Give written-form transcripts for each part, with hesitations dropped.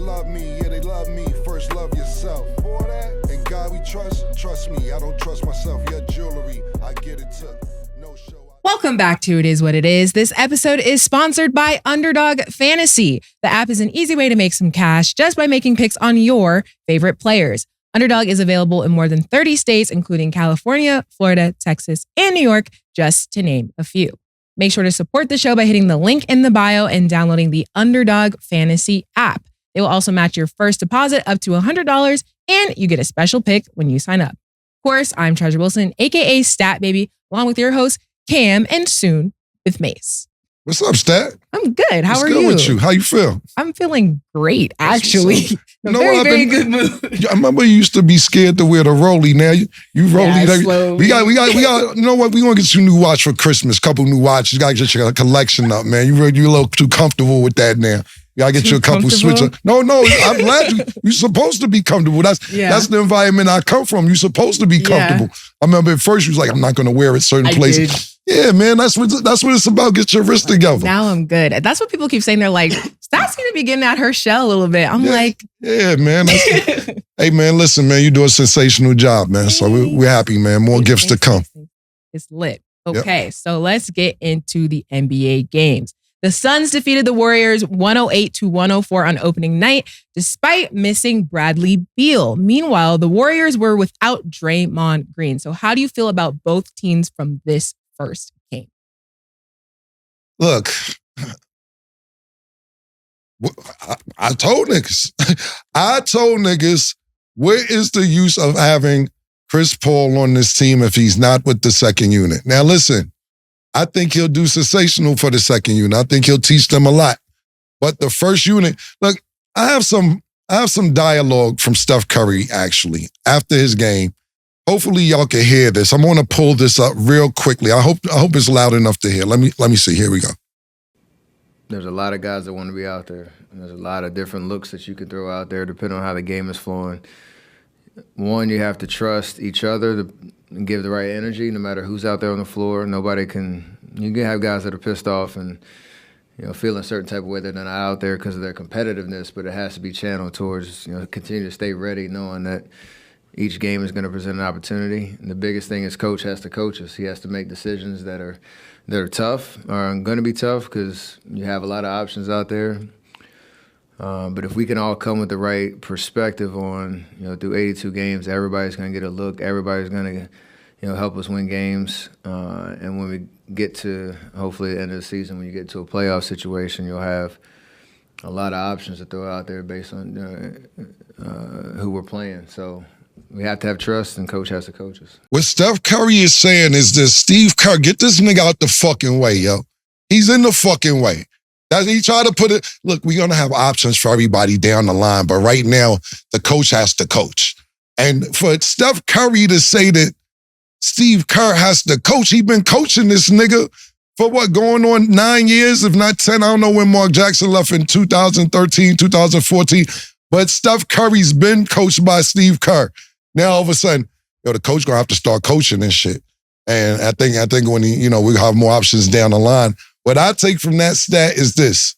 love me, yeah, they love me. First love yourself. For that, and God we trust me. I don't trust myself. Your jewelry, I get it took. No show. Welcome back to It Is What It Is. This episode is sponsored by Underdog Fantasy. The app is an easy way to make some cash just by making picks on your favorite players. Underdog is available in more than 30 states, including California, Florida, Texas, and New York, just to name a few. Make sure to support the show by hitting the link in the bio and downloading the Underdog Fantasy app. They will also match your first deposit up to $100, and you get a special pick when you sign up. Of course, I'm Treasure Wilson, aka Stat Baby, along with your host, Cam, and soon with Mase. What's up, Stat? I'm good. How are you? What's good with you? How you feel? I'm feeling great, actually. You know what? Very good mood. I remember you used to be scared to wear the rollie. Now you rollie. Yeah, we got. You know what? We gonna get you a new watch for Christmas. Couple new watches. You gotta get your collection up, man. You're a little too comfortable with that now. You gotta get you a couple switches. No. I'm glad you're supposed to be comfortable. That's the environment I come from. You're supposed to be comfortable. Yeah. I remember at first you was like, I'm not gonna wear it certain places. Did. Yeah, man, that's what it's about. Get your wrist together. Now I'm good. That's what people keep saying. They're like, Stat's gonna be getting out her shell a little bit. I'm like, yeah, man. Hey, man, listen, man, you do a sensational job, man. So we're happy, man. More gifts to come. It's lit. Okay, so let's get into the NBA games. The Suns defeated the Warriors 108-104 on opening night, despite missing Bradley Beal. Meanwhile, the Warriors were without Draymond Green. So how do you feel about both teams from this first game? Look, I told niggas, where is the use of having Chris Paul on this team if he's not with the second unit? Now listen, I think he'll do sensational for the second unit. I think he'll teach them a lot. But the first unit, look, I have some dialogue from Steph Curry, actually, after his game. Hopefully y'all can hear this. I'm gonna pull this up real quickly. I hope it's loud enough to hear. Let me see. Here we go. There's a lot of guys that want to be out there. And there's a lot of different looks that you can throw out there depending on how the game is flowing. One, you have to trust each other and give the right energy no matter who's out there on the floor. You can have guys that are pissed off and feeling a certain type of way they're not out there because of their competitiveness, but it has to be channeled towards, continue to stay ready knowing that each game is going to present an opportunity. And the biggest thing is coach has to coach us. He has to make decisions that are tough, are going to be tough because you have a lot of options out there. But if we can all come with the right perspective on, through 82 games, everybody's going to get a look. Everybody's going to, help us win games. And when we get to, hopefully, the end of the season, when you get to a playoff situation, you'll have a lot of options to throw out there based on who we're playing. So we have to have trust, and coach has to coach us. What Steph Curry is saying is this: Steve Kerr, get this nigga out the fucking way, yo. He's in the fucking way. He tried to put it, look, we're going to have options for everybody down the line, but right now, the coach has to coach. And for Steph Curry to say that Steve Kerr has to coach, he's been coaching this nigga for going on 9 years, if not 10. I don't know when Mark Jackson left in 2013, 2014, but Steph Curry's been coached by Steve Kerr. Now, all of a sudden, the coach going to have to start coaching and shit. And I think when we have more options down the line. What I take from that stat is this.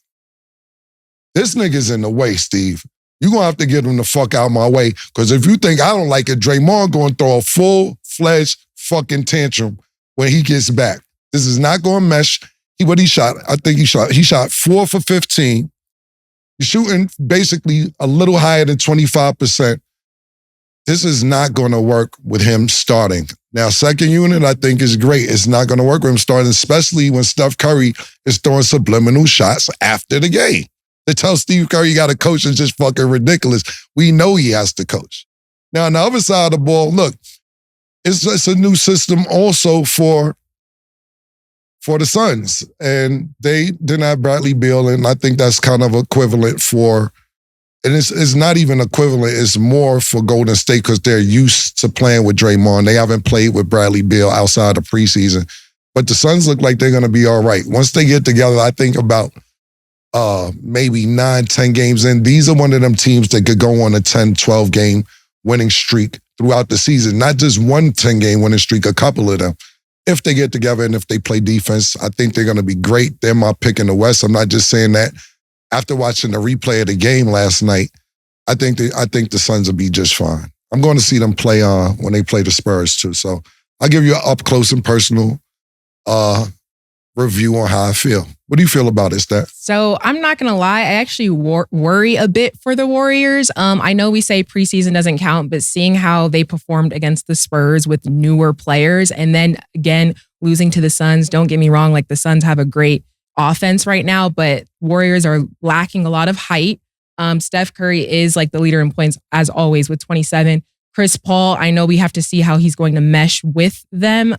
This nigga's in the way, Steve. You're going to have to get him the fuck out of my way, because if you think I don't like it, Draymond going to throw a full-fledged fucking tantrum when he gets back. This is not going to mesh. He shot 4 for 15. He's shooting basically a little higher than 25%. This is not going to work with him starting. Now, second unit, I think, is great. It's not going to work with him starting, especially when Steph Curry is throwing subliminal shots after the game. To tell Steve Curry you got to coach is just fucking ridiculous. We know he has to coach. Now, on the other side of the ball, look, it's a new system also for the Suns. And they didn't have Bradley Beal, and I think that's kind of equivalent for, and it's not even equivalent, it's more for Golden State because they're used to playing with Draymond. They haven't played with Bradley Beal outside of preseason. But the Suns look like they're going to be all right. Once they get together, I think about maybe 9-10 games in, these are one of them teams that could go on a 10-12 game winning streak throughout the season. Not just one 10-game winning streak, a couple of them. If they get together and if they play defense, I think they're going to be great. They're my pick in the West. I'm not just saying that. After watching the replay of the game last night, I think the Suns will be just fine. I'm going to see them play when they play the Spurs too. So I'll give you an up close and personal review on how I feel. What do you feel about it, Steph? So I'm not going to lie. I actually worry a bit for the Warriors. I know we say preseason doesn't count, but seeing how they performed against the Spurs with newer players and then again, losing to the Suns, don't get me wrong, like the Suns have a great offense right now, but Warriors are lacking a lot of height. Steph Curry is like the leader in points as always with 27. Chris Paul, I know we have to see how he's going to mesh with them,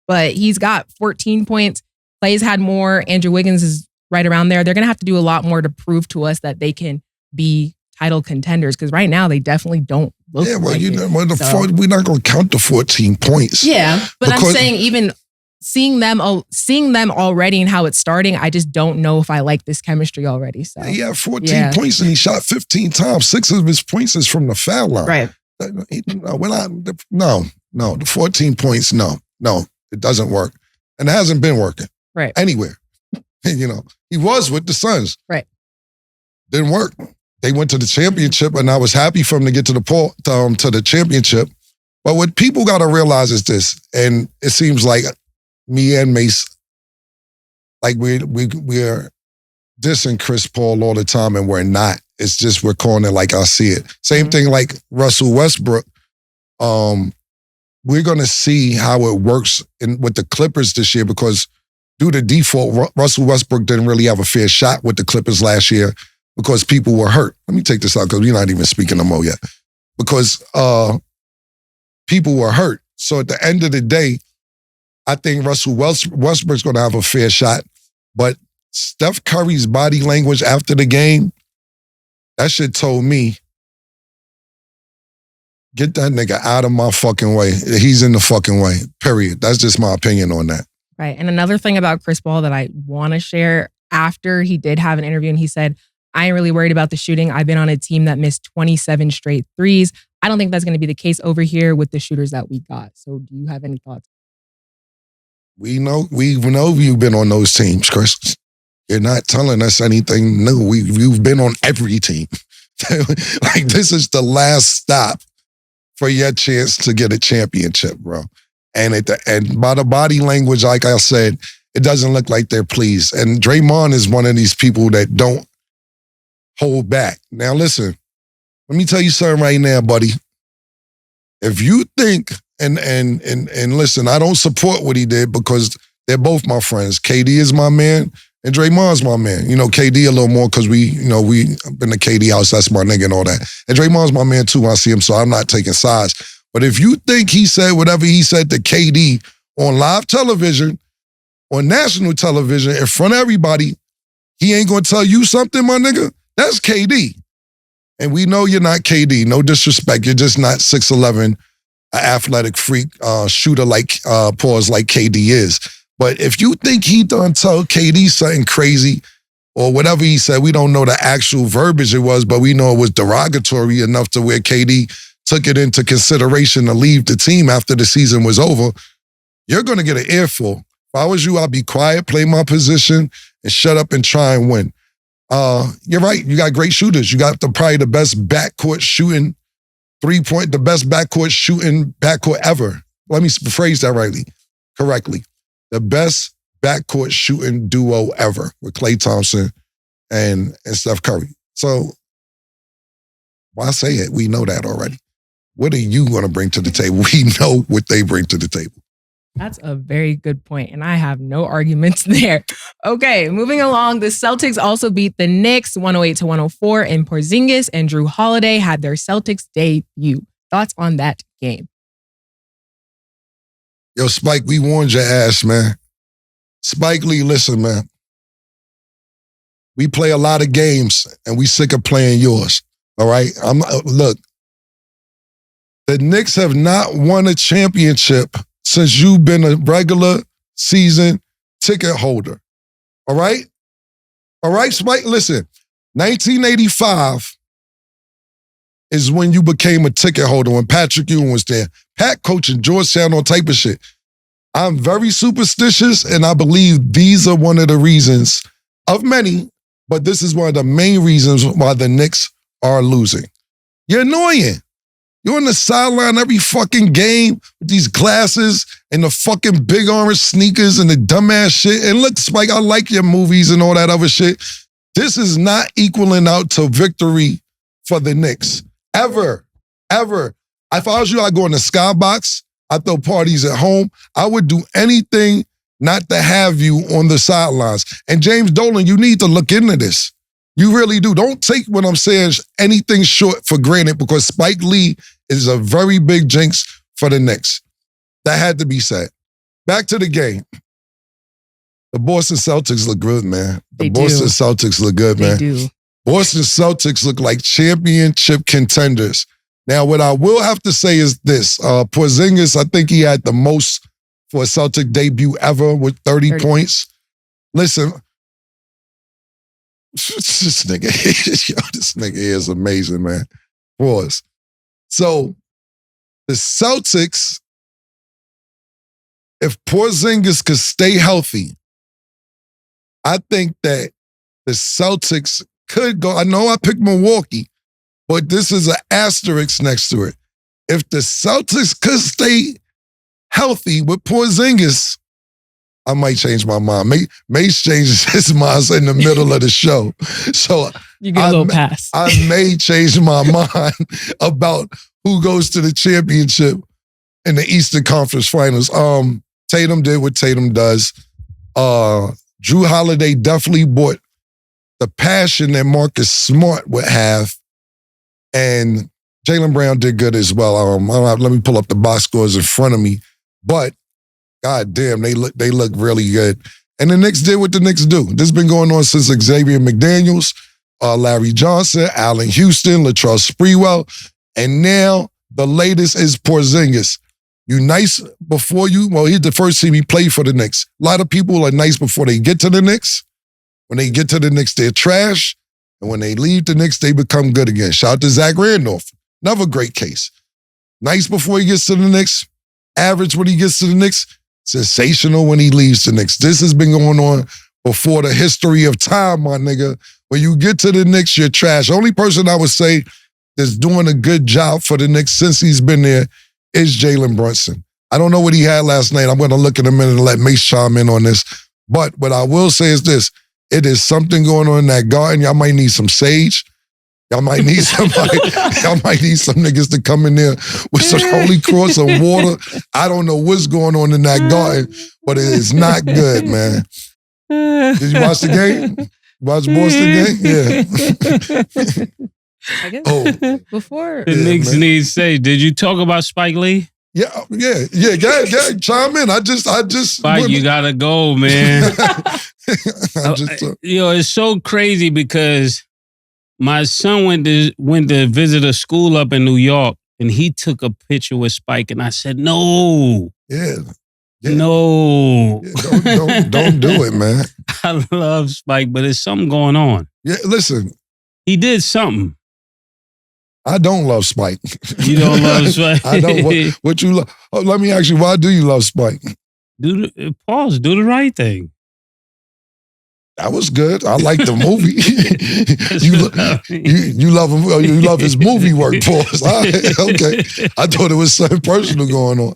but he's got 14 points. Clay's had more. Andrew Wiggins is right around there. They're going to have to do a lot more to prove to us that they can be title contenders because right now they definitely don't look like it. We're not going to count the 14 points. Yeah, but I'm saying even seeing them already and how it's starting, I just don't know if I like this chemistry already. So he had 14 points and he shot 15 times. 6 of his points is from the foul line. Right. No, the 14 points, no, it doesn't work. And it hasn't been working. Right. Anywhere. He was with the Suns. Right. Didn't work. They went to the championship and I was happy for them to get to the championship. But what people got to realize is this, and it seems like me and Mase, like we're dissing Chris Paul all the time and we're not. It's just we're calling it like I see it. Same thing like Russell Westbrook. We're going to see how it works with the Clippers this year because due to default, Russell Westbrook didn't really have a fair shot with the Clippers last year because people were hurt. Let me take this out because we're not even speaking no more yet. Because people were hurt. So at the end of the day, I think Russell Westbrook's going to have a fair shot. But Steph Curry's body language after the game, that shit told me, get that nigga out of my fucking way. He's in the fucking way, period. That's just my opinion on that. Right. And another thing about Chris Paul that I want to share, after he did have an interview and he said, I ain't really worried about the shooting. I've been on a team that missed 27 straight threes. I don't think that's going to be the case over here with the shooters that we got. So do you have any thoughts? We know you've been on those teams, Chris. You're not telling us anything new. You've been on every team. Like this is the last stop for your chance to get a championship, bro. And by the body language, like I said, it doesn't look like they're pleased. And Draymond is one of these people that don't hold back. Now listen, let me tell you something right now, buddy. If you think, and listen, I don't support what he did because they're both my friends. KD is my man and Draymond's my man. KD a little more because we in the KD house, that's my nigga and all that. And Draymond's my man too, I see him, so I'm not taking sides. But if you think he said whatever he said to KD on live television, on national television, in front of everybody, he ain't gonna tell you something, my nigga, that's KD. And we know you're not KD, no disrespect, you're just not 6'11", an athletic freak shooter like pause like KD is. But if you think he done tell KD something crazy or whatever he said, we don't know the actual verbiage it was, but we know it was derogatory enough to where KD took it into consideration to leave the team after the season was over, you're going to get an earful. If I was you, I'd be quiet, play my position, and shut up and try and win. You're right. You got great shooters. You got probably the best backcourt shooting the best backcourt shooting backcourt ever. Let me phrase that correctly. The best backcourt shooting duo ever with Klay Thompson and Steph Curry. So why say it? We know that already. What are you going to bring to the table? We know what they bring to the table. That's a very good point, and I have no arguments there. Okay, moving along, the Celtics also beat the Knicks 108-104, and Porzingis and Drew Holiday had their Celtics debut. Thoughts on that game? Yo, Spike, we warned your ass, man. Spike Lee, listen, man. We play a lot of games, and we sick of playing yours, all right? Look, the Knicks have not won a championship since you've been a regular season ticket holder. All right? All right, Spike? Listen, 1985 is when you became a ticket holder, when Patrick Ewing was there. Pat coaching Georgetown, all type of shit. I'm very superstitious, and I believe these are one of the reasons, of many, but this is one of the main reasons why the Knicks are losing. You're annoying. You're on the sideline every fucking game with these glasses and the fucking big orange sneakers and the dumbass shit. And look, Spike, I like your movies and all that other shit. This is not equaling out to victory for the Knicks. Ever. If I was you, I'd go in the skybox. I'd throw parties at home. I would do anything not to have you on the sidelines. And James Dolan, you need to look into this. You really do. Don't take what I'm saying anything short for granted, because Spike Lee is a very big jinx for the Knicks. That had to be said. Back to the game. The Boston Celtics look good, man. Boston Celtics look good, man. They do. Boston Celtics look like championship contenders. Now, what I will have to say is this. Porzingis, I think he had the most for a Celtic debut ever with 30 points. Listen, this nigga is amazing, man. Pause. So, the Celtics, if Porzingis could stay healthy, I think that the Celtics could go. I know I picked Milwaukee, but this is an asterisk next to it. If the Celtics could stay healthy with Porzingis, I might change my mind. Mase changes his mind in the middle of the show. So you get a little pass. I may change my mind about who goes to the championship in the Eastern Conference Finals. Tatum did what Tatum does. Drew Holiday definitely brought the passion that Marcus Smart would have. And Jaylen Brown did good as well. Let me pull up the box scores in front of me. But God damn, they look really good. And the Knicks did what the Knicks do. This has been going on since Xavier McDaniels, Larry Johnson, Allen Houston, Latrell Sprewell, and now the latest is Porzingis. You nice before you, well, he's the first team he played for the Knicks. A lot of people are nice before they get to the Knicks. When they get to the Knicks, they're trash. And when they leave the Knicks, they become good again. Shout out to Zach Randolph. Another great case. Nice before he gets to the Knicks. Average when he gets to the Knicks. Sensational when he leaves the Knicks. This has been going on before the history of time, my nigga. When you get to the Knicks, you're trash. The only person I would say that's doing a good job for the Knicks since he's been there is Jalen Brunson. I don't know what he had last night. I'm going to look in a minute and let Mase chime in on this. But what I will say is this. It is something going on in that garden. Y'all might need some sage. Y'all might need somebody. Y'all might need some niggas to come in there with some Holy Cross and water. I don't know what's going on in that garden, but it is not good, man. Did you watch the game? Watch Boston game? Yeah. I guess before. The Knicks need to say, did you talk about Spike Lee? Yeah. Chime in. I just. Spike, you gotta go, man. It's so crazy because my son went to visit a school up in New York, and he took a picture with Spike, and I said, no. Yeah. No. Yeah, don't do it, man. I love Spike, but there's something going on. Yeah, listen. He did something. I don't love Spike. You don't love Spike? I don't. What you love? Oh, let me ask you, why do you love Spike? Do the right thing. That was good. I like the movie. you love him. You love his movie work, pause. Okay. I thought it was something personal going on.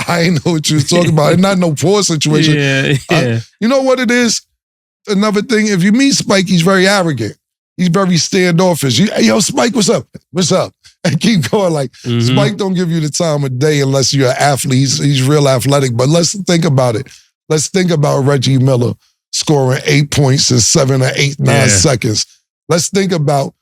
I ain't know what you was talking about. It's not no pause situation. Yeah. You know what it is? Another thing, if you meet Spike, he's very arrogant. He's very standoffish. Hey, yo, Spike, what's up? What's up? And keep going. Like, Spike don't give you the time of day unless you're an athlete. He's real athletic. But let's think about it. Let's think about Reggie Miller scoring 8 points in 7 or 8, 9 seconds. Let's think about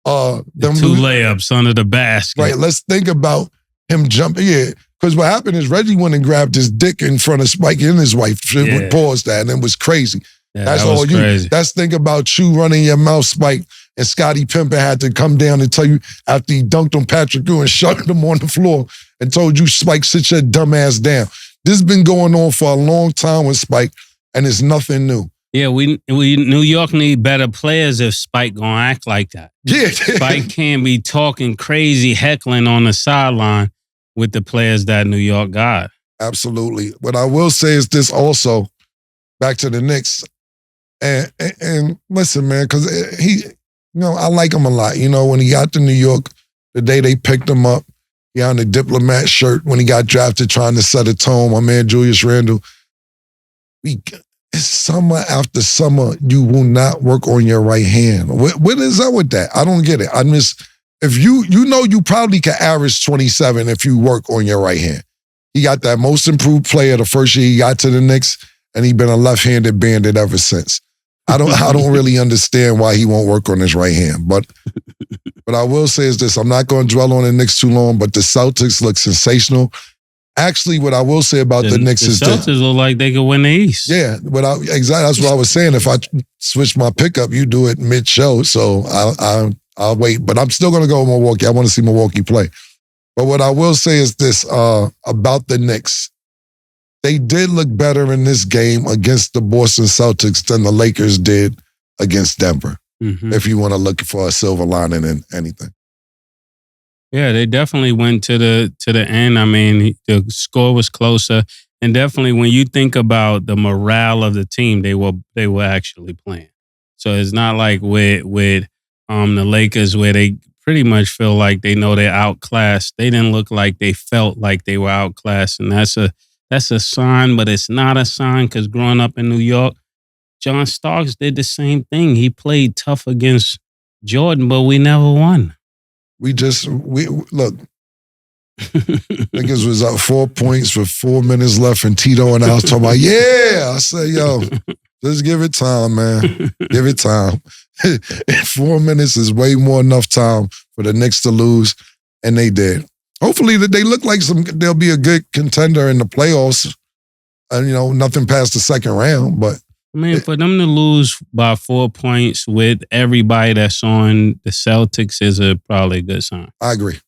them 2 layups under the basket. Right. Let's think about him jumping. Yeah. Because what happened is Reggie went and grabbed his dick in front of Spike and his wife. Would pause that, and it was crazy. Yeah, that's that was all you. Crazy. That's think about you running your mouth, Spike, and Scottie Pippen had to come down and tell you after he dunked on Patrick Ewing and shoved him on the floor and told you, Spike, sit your dumb ass down. This has been going on for a long time with Spike, and it's nothing new. Yeah, we New York need better players if Spike gonna act like that. Yeah. Spike can't be talking crazy, heckling on the sideline with the players that New York got. Absolutely. What I will say is this also, back to the Knicks, and listen, man, because he, I like him a lot. When he got to New York, the day they picked him up. He on the diplomat shirt when he got drafted, trying to set a tone. My man Julius Randle. It's summer after summer. You will not work on your right hand. What is up with that? I don't get it. If you probably could average 27 if you work on your right hand. He got that most improved player the first year he got to the Knicks, and he been a left-handed bandit ever since. I don't really understand why he won't work on his right hand. But I will say is this: I'm not going to dwell on the Knicks too long, but the Celtics look sensational. Actually, what I will say about the Knicks is the Celtics look like they could win the East. Yeah, but exactly that's what I was saying. If I switch my pickup, you do it mid-show, so I'll wait. But I'm still going to go with Milwaukee. I want to see Milwaukee play. But what I will say is this about the Knicks. They did look better in this game against the Boston Celtics than the Lakers did against Denver, if you want to look for a silver lining in anything. Yeah, they definitely went to the end. I mean, the score was closer. And definitely when you think about the morale of the team, they were actually playing. So it's not like with the Lakers where they pretty much feel like they know they're outclassed. They didn't look like they felt like they were outclassed. And that's a sign, but it's not a sign because growing up in New York, John Starks did the same thing. He played tough against Jordan, but we never won. We look. Niggas was up 4 points with 4 minutes left, and Tito and I was talking about, yeah. I said, yo, just give it time, man. Give it time. 4 minutes is way more enough time for the Knicks to lose, and they did. Hopefully that they look like they'll be a good contender in the playoffs. And nothing past the second round, but I mean, for them to lose by 4 points with everybody that's on the Celtics is probably a good sign. I agree.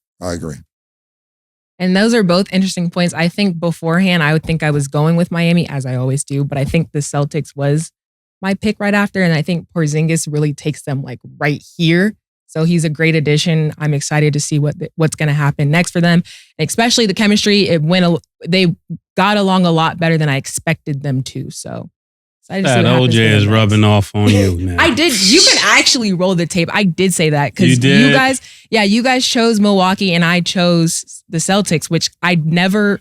And those are both interesting points. I think beforehand, I would think I was going with Miami, as I always do, but I think the Celtics was my pick right after, and I think Porzingis really takes them like right here. So he's a great addition. I'm excited to see what's going to happen next for them, and especially the chemistry. They got along a lot better than I expected them to. So that OJ is rubbing off on you now. I did. You can actually roll the tape. I did say that because you guys chose Milwaukee and I chose the Celtics, which I'd never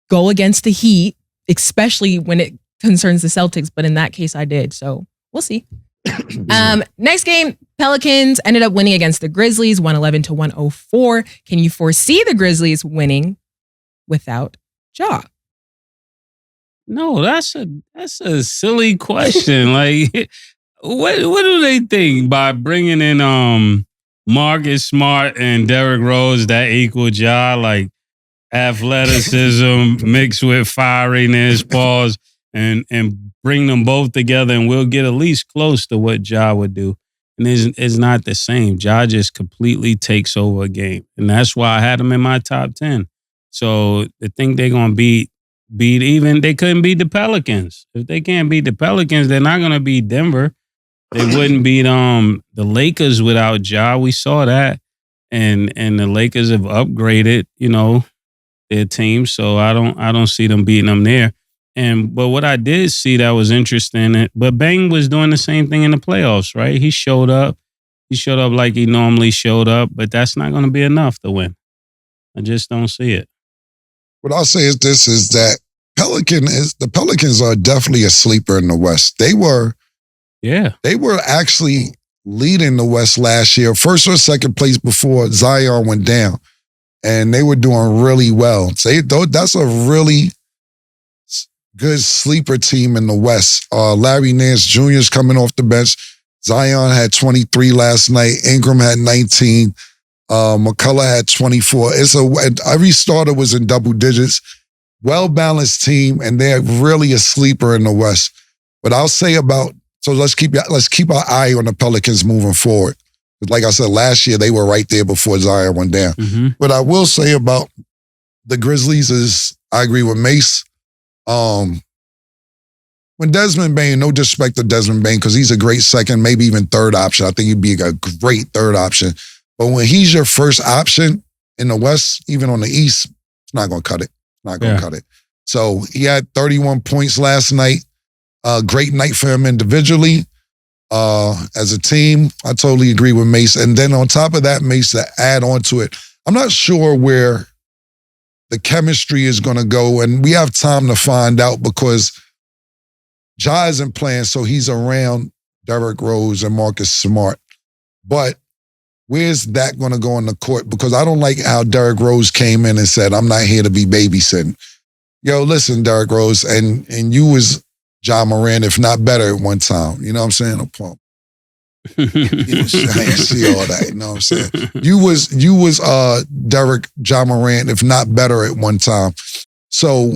go against the Heat, especially when it concerns the Celtics. But in that case, I did. So we'll see. Next game, Pelicans ended up winning against the Grizzlies, 111-104. Can you foresee the Grizzlies winning without Ja? No, that's a silly question. Like, what do they think by bringing in Marcus Smart and Derrick Rose that equal Ja? Like athleticism mixed with fieriness, pause, and bring them both together, and we'll get at least close to what Ja would do. And it's not the same. Ja just completely takes over a game, and that's why I had him in my top 10. So to think they're gonna beat even, they couldn't beat the Pelicans. If they can't beat the Pelicans, they're not gonna beat Denver. They wouldn't beat the Lakers without Ja. We saw that, and the Lakers have upgraded, their team. So I don't see them beating them there. But what I did see that was interesting, but Bang was doing the same thing in the playoffs, right? He showed up. He showed up like he normally showed up, but that's not going to be enough to win. I just don't see it. What I'll say is this, is that the Pelicans are definitely a sleeper in the West. They were actually leading the West last year, first or second place before Zion went down. And they were doing really well. That's a really good sleeper team in the West. Larry Nance Jr. is coming off the bench. Zion had 23 last night. Ingram had 19. McCullough had 24. Every starter was in double digits. Well-balanced team, and they're really a sleeper in the West. But I'll say let's keep our eye on the Pelicans moving forward. Like I said, last year they were right there before Zion went down. Mm-hmm. What I will say about the Grizzlies is I agree with Mase. When Desmond Bane, no disrespect to Desmond Bane, because he's a great second, maybe even third option. I think he'd be a great third option. But when he's your first option in the West, even on the East, it's not going to cut it. Not going to cut it. So he had 31 points last night. Great night for him individually. As a team, I totally agree with Mase. And then on top of that, Mase, to add on to it, I'm not sure where the chemistry is going to go, and we have time to find out because Ja isn't playing, so he's around Derrick Rose and Marcus Smart. But where's that going to go on the court? Because I don't like how Derrick Rose came in and said, I'm not here to be babysitting. Yo, listen, Derrick Rose, and you was Ja Morant, if not better at one time. You know what I'm saying? A pump. I ain't see all that, you know what I'm saying? You was Derrick Ja Morant, if not better at one time. So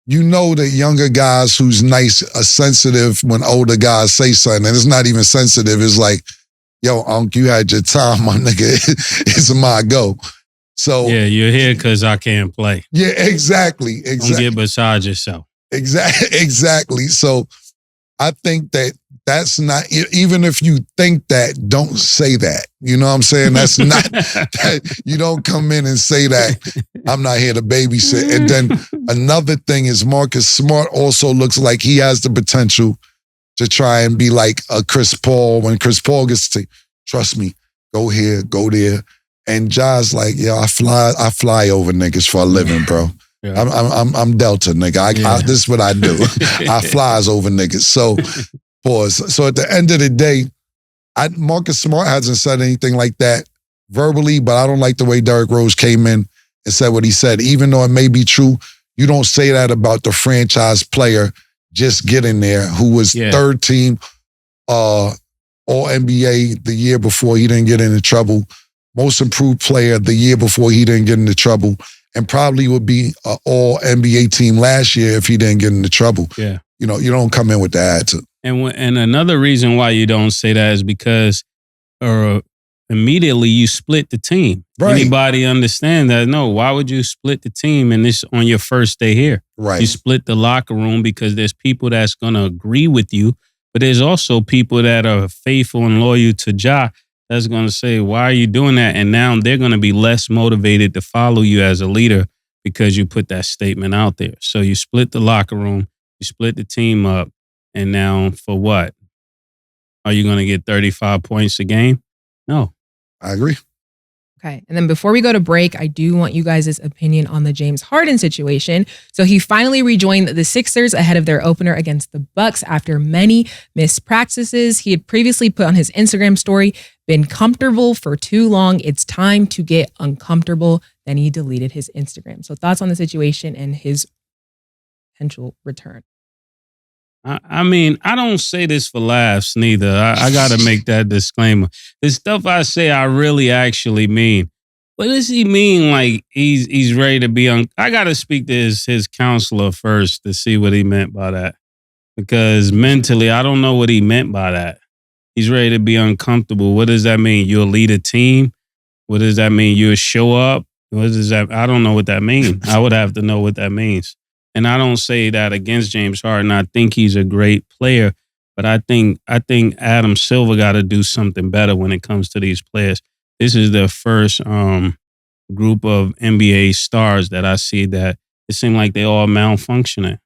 you know that younger guys who's nice are sensitive when older guys say something, and it's not even sensitive. It's like, yo, Unc, you had your time, my nigga. It's my go. So yeah, you're here because I can't play. Yeah, exactly. Don't get beside yourself. Exactly. So I think that's not, even if you think that, don't say that. You know what I'm saying? That's not, that, you don't come in and say that, I'm not here to babysit. And then another thing is Marcus Smart also looks like he has the potential to try and be like a Chris Paul when Chris Paul gets to, trust me, go here, go there. And Ja's like, yo, I fly over niggas for a living, bro. Yeah. I'm Delta, nigga. This is what I do. I flies over niggas. So, pause. So at the end of the day, Marcus Smart hasn't said anything like that verbally, but I don't like the way Derrick Rose came in and said what he said. Even though it may be true, you don't say that about the franchise player just getting there who was third team All-NBA the year before he didn't get into trouble. Most improved player the year before he didn't get into trouble, and probably would be an All-NBA team last year if he didn't get into trouble. Yeah. You know, you don't come in with the attitude. And another reason why you don't say that is because immediately you split the team. Right. Anybody understand that? No, why would you split the team and this on your first day here? Right. You split the locker room because there's people that's going to agree with you, but there's also people that are faithful and loyal to Ja that's going to say, why are you doing that? And now they're going to be less motivated to follow you as a leader because you put that statement out there. So you split the locker room, you split the team up, and now for what? Are you going to get 35 points a game? No. I agree. Okay. And then before we go to break, I do want you guys' opinion on the James Harden situation. So he finally rejoined the Sixers ahead of their opener against the Bucks after many missed practices. He had previously put on his Instagram story, been comfortable for too long. It's time to get uncomfortable. Then he deleted his Instagram. So thoughts on the situation and his potential return? I mean, I don't say this for laughs neither. I got to make that disclaimer. The stuff I say, I really actually mean. What does he mean? Like he's ready to be on? I got to speak to his counselor first to see what he meant by that. Because mentally, I don't know what he meant by that. He's ready to be uncomfortable. What does that mean? You'll lead a team? What does that mean? You'll show up? What does that? I don't know what that means. I would have to know what that means. And I don't say that against James Harden. I think he's a great player, but I think Adam Silver got to do something better when it comes to these players. This is the first group of NBA stars that I see that it seems like they all malfunctioning.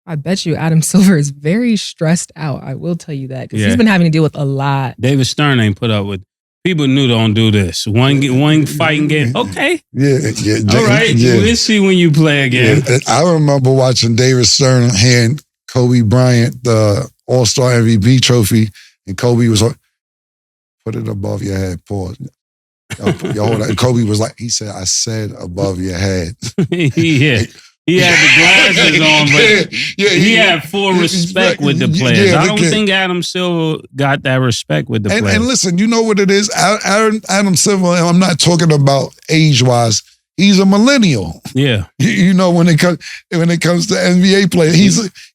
I bet you Adam Silver is very stressed out. I will tell you that because he's been having to deal with a lot. David Stern ain't put up with. People knew don't do this. One fighting game. Okay. Yeah. All right. Yeah. We'll see when you play again. Yeah. I remember watching David Stern hand Kobe Bryant the All-Star MVP trophy, and Kobe was like, put it above your head. Pause. Yo, hold on. And Kobe was like, he said, I said above your head. Yeah. He had the glasses on, but he had full respect with the players. I don't think Adam Silver got that respect with the players. And listen, you know what it is? Adam Silver, I'm not talking about age-wise, he's a millennial. Yeah. You know, when it comes to NBA players,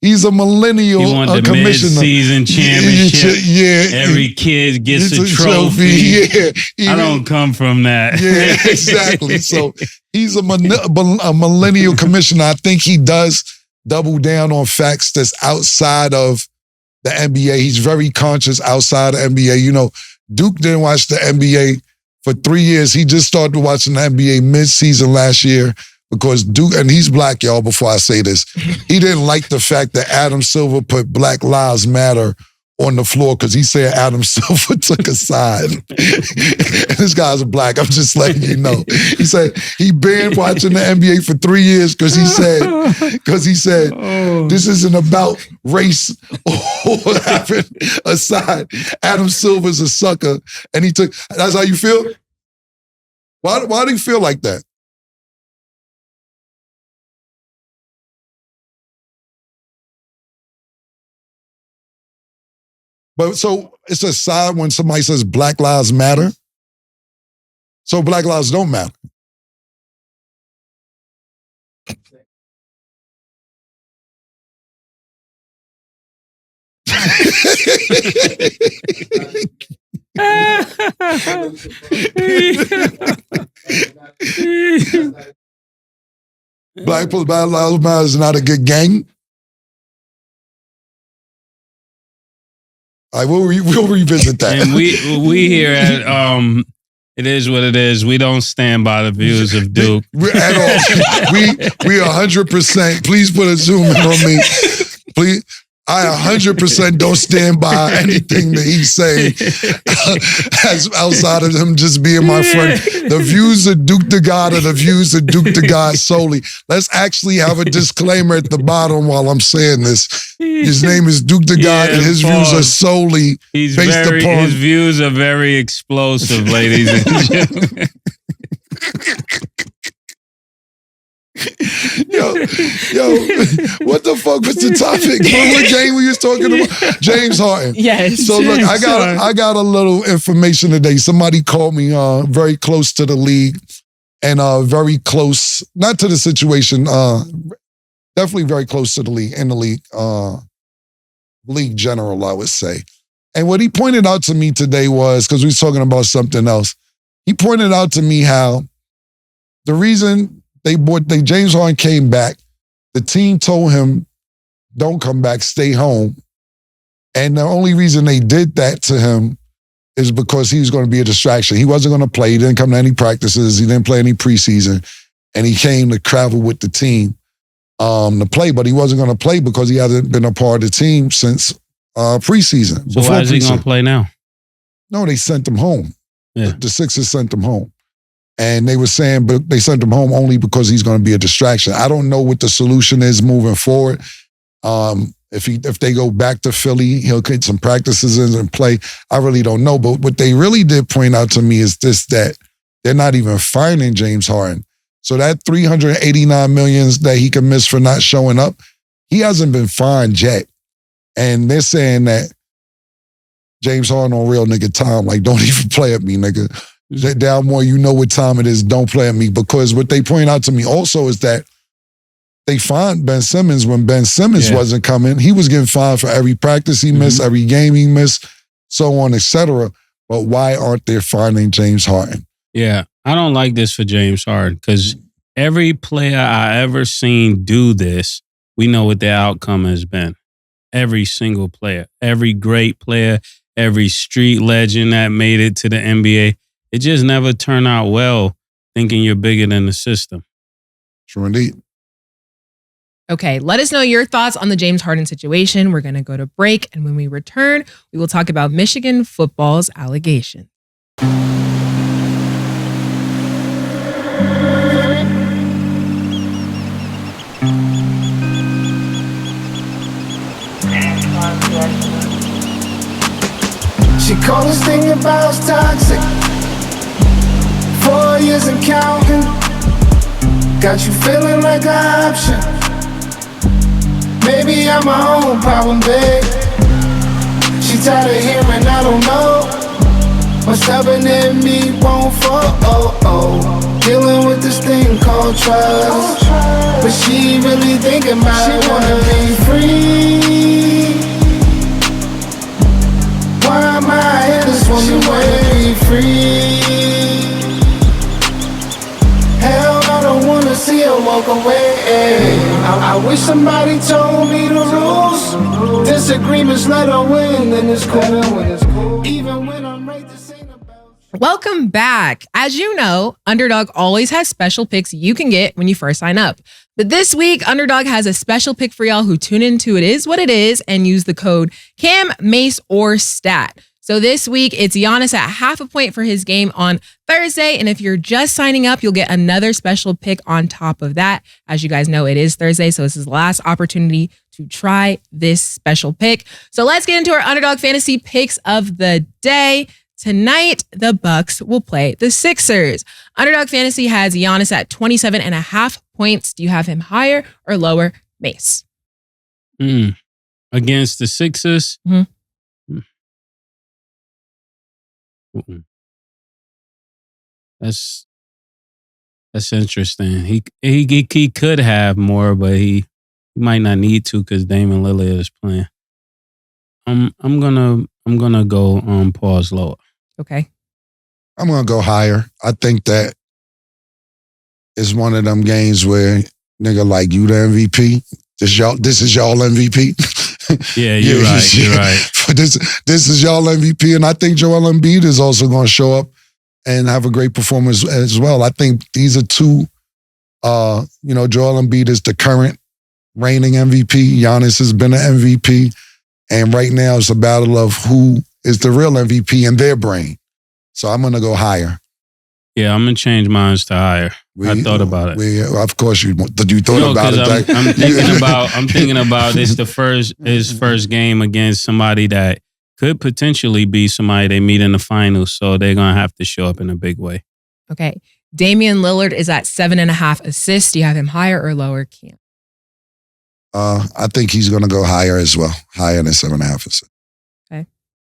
he's a millennial he won the commissioner. Mid-season championship. Yeah. Every kid gets a trophy. Yeah. I don't come from that. Yeah, exactly. So he's a millennial commissioner. I think he does double down on facts that's outside of the NBA. He's very conscious outside of NBA. You know, Duke didn't watch the NBA for 3 years. He just started watching the NBA mid-season last year because Duke, and he's black, y'all, before I say this, he didn't like the fact that Adam Silver put Black Lives Matter on the floor because he said Adam Silver took a side. And this guy's black, I'm just letting you know. He said he banned watching the NBA for 3 years because he said, this isn't about race or having a side. Adam Silver's a sucker. And he took, that's how you feel? Why do you feel like that? But so it's a side when somebody says Black Lives Matter. So Black lives don't matter. Black Lives Matter is not a good gang. All right, we'll revisit that. And we here at it is what it is. We don't stand by the views of Duke at all. We 100%. Please put a zoom in on me. Please. I 100% don't stand by anything that he's saying as outside of him just being my friend. The views of Duke the God are the views of Duke the God solely. Let's actually have a disclaimer at the bottom while I'm saying this. His name is Duke the God, and his views are solely based upon... His views are very explosive, ladies and gentlemen. Yo, what the fuck was the topic? What game we was talking about? James Harden. Yes. So look, I got a little information today. Somebody called me very close to the league and very close, not to the situation, definitely very close to the league, in the league, league general, I would say. And what he pointed out to me today was, because we was talking about something else, he pointed out to me how the reason James Harden came back, the team told him, don't come back, stay home. And the only reason they did that to him is because he was going to be a distraction. He wasn't going to play. He didn't come to any practices. He didn't play any preseason. And he came to travel with the team to play, but he wasn't going to play because he hasn't been a part of the team since preseason. So why is he going to play now? No, they sent him home. Yeah. The Sixers sent him home. And they were saying, but they sent him home only because he's going to be a distraction. I don't know what the solution is moving forward. If they go back to Philly, he'll get some practices in and play. I really don't know. But what they really did point out to me is this, that they're not even fining James Harden. So that $389 million that he can miss for not showing up, he hasn't been fined yet. And they're saying that James Harden on real nigga time, like, don't even play at me, nigga. Down more, you know what time it is, don't play at me. Because what they point out to me also is that they fined Ben Simmons when Ben Simmons wasn't coming. He was getting fined for every practice he missed, every game he missed, so on, etc. But why aren't they fining James Harden? Yeah, I don't like this for James Harden because every player I ever seen do this, we know what their outcome has been. Every single player, every great player, every street legend that made it to the NBA. It just never turned out well thinking you're bigger than the system. True indeed. Okay, let us know your thoughts on the James Harden situation. We're going to go to break, and when we return, we will talk about Michigan football's allegation. She called this thing about toxic. 4 years and counting. Got you feeling like an option. Maybe I'm my own problem, babe. She tired of hearing I don't know. What's stubborn in me won't fall. Dealing with this thing called trust. But she really thinking about it. She wanna be free. Why am I here this woman wanna be free? Hell, I don't wanna see her walk away. I wish somebody told me the rules. Disagreements let her win, and it's cool. Even when I'm right, this ain't about you. Welcome back. As you know, Underdog always has special picks you can get when you first sign up. But this week, Underdog has a special pick for y'all who tune into It Is What It Is and use the code CAM, Mase, or STAT. So this week, it's Giannis at half a point for his game on Thursday. And if you're just signing up, you'll get another special pick on top of that. As you guys know, it is Thursday, so this is the last opportunity to try this special pick. So let's get into our Underdog fantasy picks of the day. Tonight, the Bucks will play the Sixers. Underdog Fantasy has Giannis at 27.5 points. Do you have him higher or lower, Mase? Against the Sixers? That's interesting. He could have more, but he might not need to because Damian Lillard is playing. I'm gonna go pause lower. Okay. I'm gonna go higher. I think that is one of them games where nigga like you the MVP. This is y'all MVP. Yeah, you're right. You're right. This is y'all MVP, and I think Joel Embiid is also going to show up and have a great performance as well. I think these are two. Joel Embiid is the current reigning MVP. Giannis has been an MVP, and right now it's a battle of who is the real MVP in their brain. So I'm going to go higher. Yeah, I'm gonna change mine to higher. I thought about it. Of course you thought about it. I'm thinking about this. His first game against somebody that could potentially be somebody they meet in the finals. So they're gonna have to show up in a big way. Okay, Damian Lillard is at 7.5 assists. Do you have him higher or lower, Cam? I think he's gonna go higher as well, higher than 7.5 assists. Okay,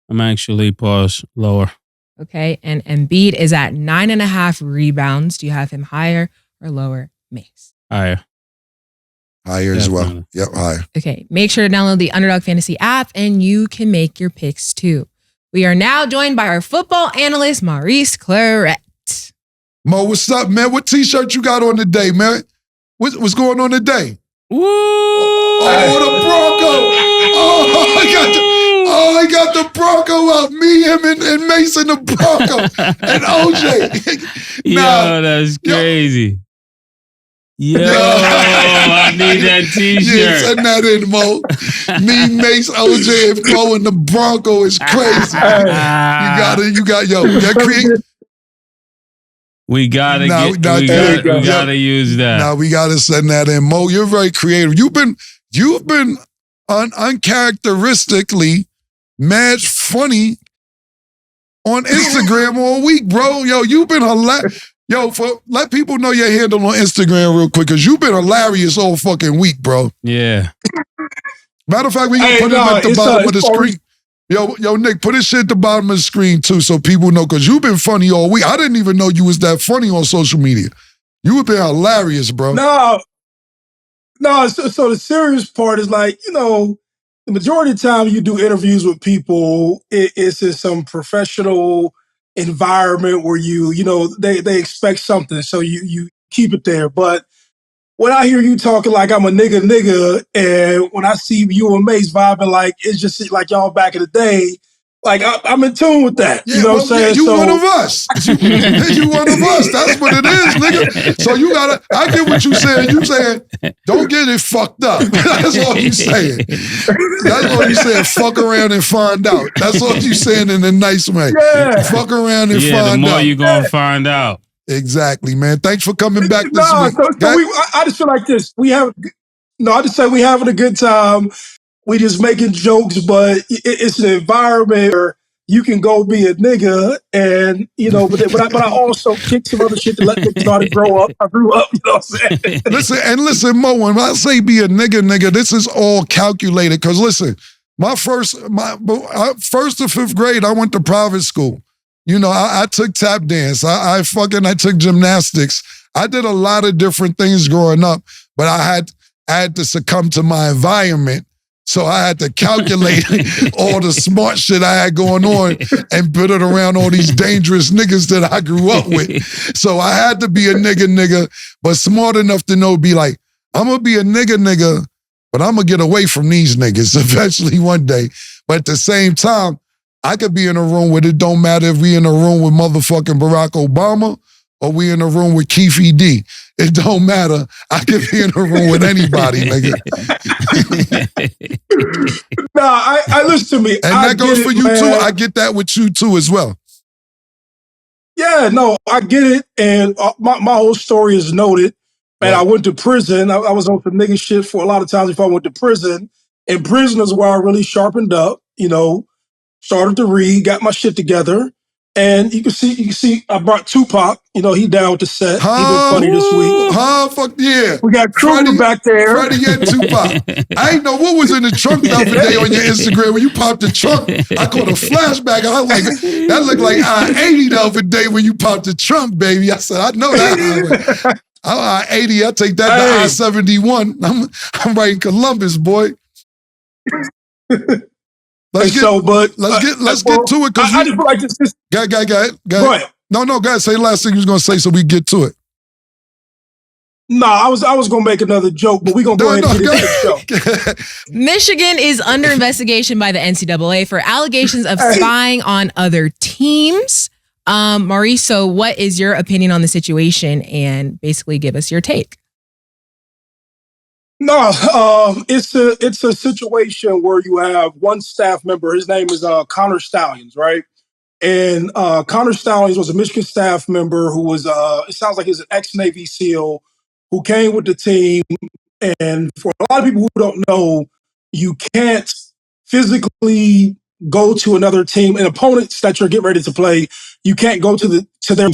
I'm actually pause lower. Okay, and Embiid is at 9.5 rebounds. Do you have him higher or lower, Mase? Higher. Higher as well. Yep, higher. Okay, make sure to download the Underdog Fantasy app and you can make your picks too. We are now joined by our football analyst, Maurice Clarett. Mo, what's up, man? What t-shirt you got on today, man? What's going on today? Woo! Oh, the Bronco. I got the Bronco out. Me, him, and Mason the Bronco. And OJ. Yo, that's crazy. Yo, I need that t-shirt. Yeah, send that in, Mo. Me, Mace, OJ, and Mo, and the Bronco is crazy. We gotta use that. Now we gotta send that in. Mo, you're very creative. You've been uncharacteristically mad funny on Instagram all week, bro. Yo, you've been hilarious. Yo, let people know your handle on Instagram real quick, because you've been hilarious all fucking week, bro. Yeah. Matter of fact, we can put him at the bottom of the screen. Yo, Nick, put his shit at the bottom of the screen too, so people know, because you've been funny all week. I didn't even know you was that funny on social media. You have been hilarious, bro. No. So the serious part is like, the majority of the time you do interviews with people, it's in some professional environment where they expect something, so you keep it there. But when I hear you talking like I'm a nigga, and when I see you and Mase vibing like it's just like y'all back in the day, like I'm in tune with that. Yeah, you know what I'm saying? You one of us. You one of us. That's what it is, nigga. So I get what you saying. You saying, don't get it fucked up. That's all you saying. That's all you saying. Fuck around and find out. That's all you saying in a nice way. Yeah. Fuck around and find out. The more you gonna find out. Exactly, man. Thanks for coming back this week. I just feel like this. I just say we having a good time. We just making jokes, but it's an environment where you can go be a nigga, and but I also kick some other shit to let them start to grow up. I grew up, you know what I'm saying? Listen, Mo, when I say be a nigga, this is all calculated. Because listen, my first to fifth grade, I went to private school. I took tap dance. I took gymnastics. I did a lot of different things growing up, but I had to succumb to my environment. So I had to calculate all the smart shit I had going on and put it around all these dangerous niggas that I grew up with. So I had to be a nigga, but smart enough to know, be like, I'm going to be a nigga, but I'm going to get away from these niggas eventually one day. But at the same time, I could be in a room where it don't matter if we in a room with motherfucking Barack Obama or we in a room with Keefe D. It don't matter. I could be in a room with anybody, nigga. Nah, I listen to me. And that goes for you too. I get that with you too as well. Yeah, no, I get it. And my whole story is noted. Man, I went to prison. I was on some nigga shit for a lot of times before I went to prison. And prison is where I really sharpened up, started to read, got my shit together. And you can see, I brought Tupac. He down with the set. He been funny this week. Fuck yeah. We got Kruger back there. Freddie and Tupac. I ain't know what was in the trunk the other day on your Instagram. When you popped the trunk, I caught a flashback. I was like, that looked like I-80 the other day when you popped the trunk, baby. I said, I know that. I-80, I take that to I-71. I'm right in Columbus, boy. Let's get to it. I just feel like this. Go ahead. Go ahead. No, go ahead. Say the last thing you was going to say so we get to it. No, I was going to make another joke, but we're going to go ahead and get into the show. Michigan is under investigation by the NCAA for allegations of spying on other teams. Maurice, so what is your opinion on the situation? And basically give us your take. No, it's a situation where you have one staff member. His name is Connor Stallions, right? And Connor Stallions was a Michigan staff member who was, it sounds like he's an ex-Navy SEAL who came with the team. And for a lot of people who don't know, you can't physically go to another team, an opponent that you're getting ready to play. You can't go to them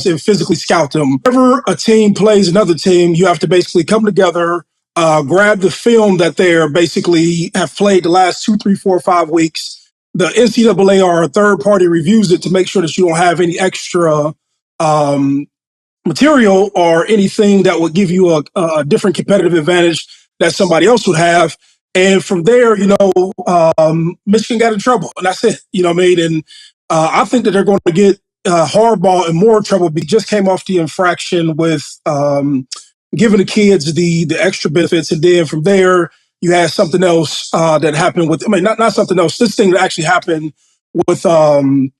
and physically scout them. Whenever a team plays another team, you have to basically come together, grab the film that they're basically have played the last 2, 3, 4, 5 weeks. The NCAA or a third party reviews it to make sure that you don't have any extra material or anything that would give you a different competitive advantage that somebody else would have. And from there, Michigan got in trouble, and that's it. You know what I mean? And I think that they're going to get Harbaugh in more trouble. He just came off the infraction with giving the kids the extra benefits, and then from there you had something else that happened with. I mean, not something else. This thing that actually happened with the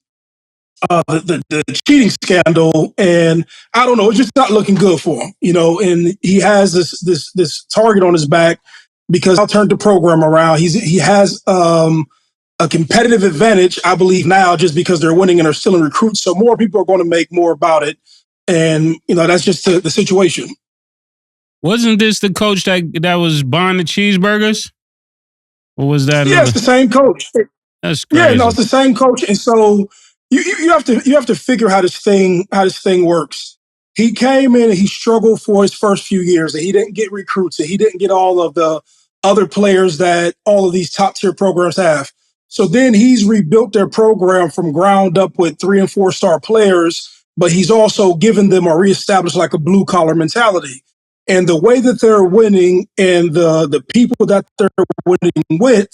cheating scandal, and I don't know. It's just not looking good for him, And he has this target on his back because I'll turn the program around. He has a competitive advantage, I believe, now just because they're winning and are still in recruits. So more people are going to make more about it, and that's just the situation. Wasn't this the coach that was buying the cheeseburgers? Or was that? Yeah, it's the same coach. That's crazy. Yeah, no, it's the same coach. And so you have to figure how this thing works. He came in and he struggled for his first few years, and he didn't get recruits, and he didn't get all of the other players that all of these top tier programs have. So then he's rebuilt their program from ground up with 3 and 4 star players, but he's also given them or reestablished like a blue collar mentality. And the way that they're winning and the people that they're winning with,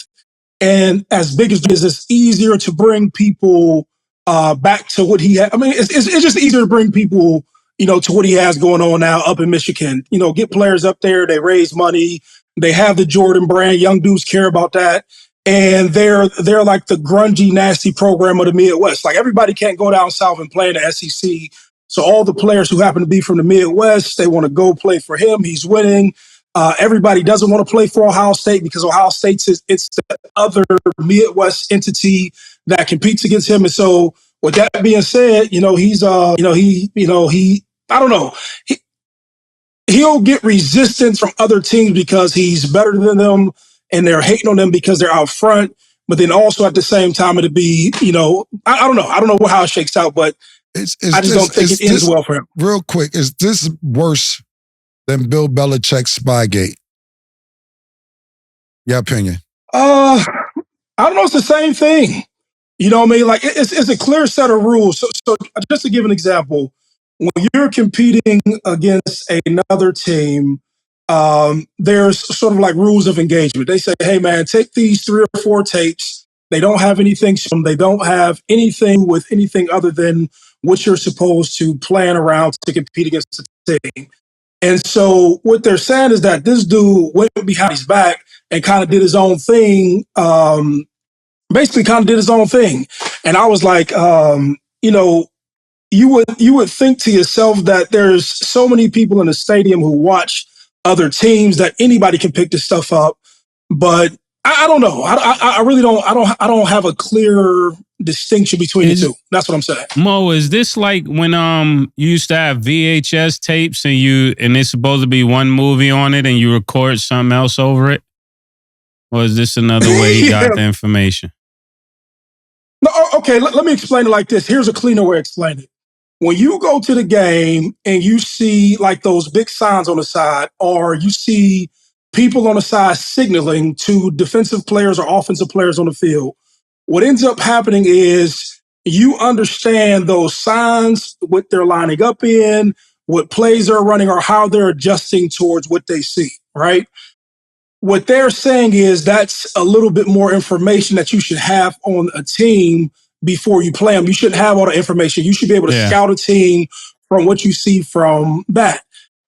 and as big as it is, it's easier to bring people back to what he had. I mean, it's just easier to bring people, to what he has going on now up in Michigan. Get players up there. They raise money. They have the Jordan brand. Young dudes care about that. And they're like the grungy, nasty program of the Midwest. Like everybody can't go down south and play in the SEC. So all the players who happen to be from the Midwest, they want to go play for him. He's winning. Everybody doesn't want to play for Ohio State because Ohio State's it's the other Midwest entity that competes against him. And so with that being said, he's I don't know. He'll get resistance from other teams because he's better than them and they're hating on them because they're out front. But then also at the same time, it'll be, I don't know. I don't know how it shakes out, but I just don't think it ends well for him. Real quick, is this worse than Bill Belichick's Spygate? Your opinion? I don't know. It's the same thing. You know what I mean? Like it's a clear set of rules. So just to give an example, when you're competing against another team, there's sort of like rules of engagement. They say, hey man, take these 3 or 4 tapes. They don't have anything. They don't have anything with anything other than what you're supposed to plan around to compete against the team. And so what they're saying is that this dude went behind his back and kind of did his own thing. Basically kind of did his own thing. And I was like, you would think to yourself that there's so many people in the stadium who watch other teams that anybody can pick this stuff up. But I don't know. I really don't. I don't have a clear distinction between the two. That's what I'm saying. Mo, is this like when you used to have VHS tapes and it's supposed to be one movie on it and you record something else over it? Or is this another way you got the information? No, okay, let me explain it like this. Here's a cleaner way to explain it. When you go to the game and you see like those big signs on the side, or you see people on the side signaling to defensive players or offensive players on the field, what ends up happening is you understand those signs, what they're lining up in, what plays they're running, or how they're adjusting towards what they see, right? What they're saying is that's a little bit more information that you should have on a team before you play them. You shouldn't have all the information. You should be able to scout a team from what you see from that.